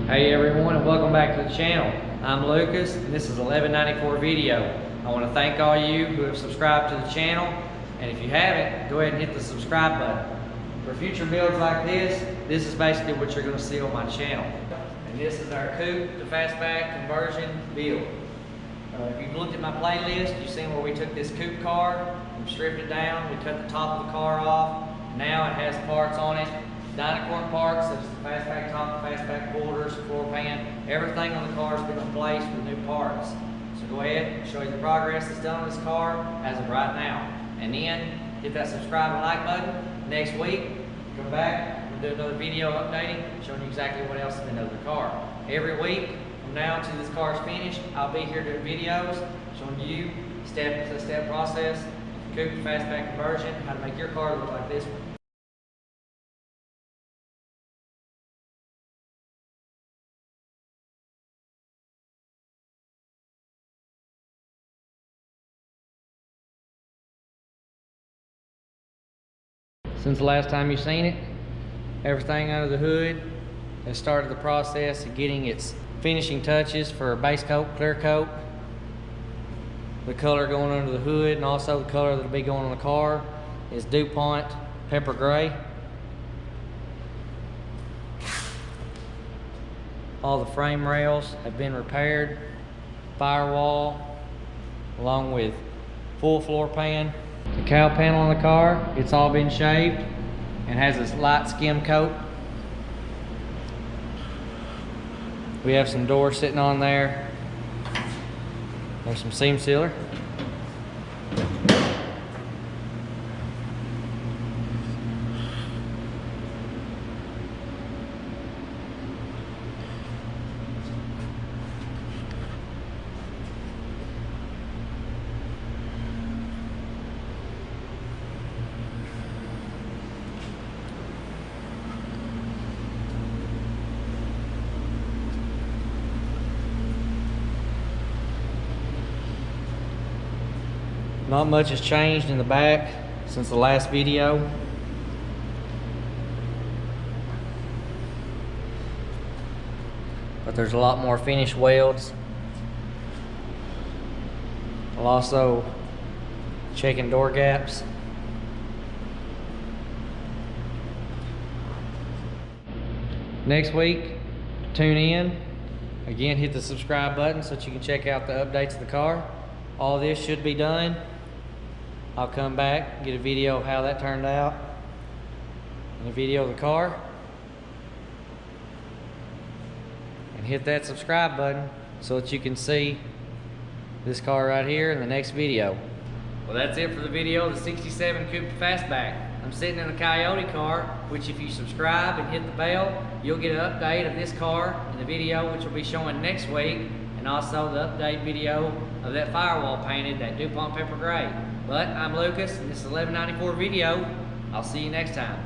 Hey everyone, and welcome back to the channel. I'm Lucas and this is 1194 video. I want to thank all you who have subscribed to the channel, and if you haven't, go ahead and hit the subscribe button. For future builds like this is basically what you're going to see on my channel. And this is our coupe to fastback conversion build. If you've looked at my playlist, you've seen where we took this coupe car, we stripped it down, we cut the top of the car off. Now it has parts on it, dynacorn parts such as the fastback top, fastback quarters, floor pan. Everything on the car has been replaced with new parts. So go ahead and show you the progress that's done on this car as of right now. And then hit that subscribe and like button. Next week, come back, we'll do another video updating, showing you exactly what else has been done to the car. Every week from now until this car is finished, I'll be here doing videos showing you step-by-step process, coupe to fastback conversion, how to make your car look like this one. Since the last time you've seen it, everything under the hood has started the process of getting its finishing touches for base coat, clear coat. The color going under the hood and also the color that'll be going on the car is DuPont Pepper Gray. All the frame rails have been repaired, firewall, along with full floor pan. The cowl panel on the car, it's all been shaved and has this light skim coat. We have some doors sitting on there. There's some seam sealer. Not much has changed in the back since the last video. But there's a lot more finished welds. I'll also checking door gaps. Next week, tune in. Again, hit the subscribe button so that you can check out the updates of the car. All this should be done. I'll come back, get a video of how that turned out, and a video of the car, and hit that subscribe button so that you can see this car right here in the next video. Well, that's it for the video of the 67 Coupe Fastback. I'm sitting in a Coyote car, which if you subscribe and hit the bell, you'll get an update of this car in the video, which will be showing next week, and also the update video of that firewall painted, that DuPont Pepper Gray. But I'm Lucas, and this is 1194 video. I'll see you next time.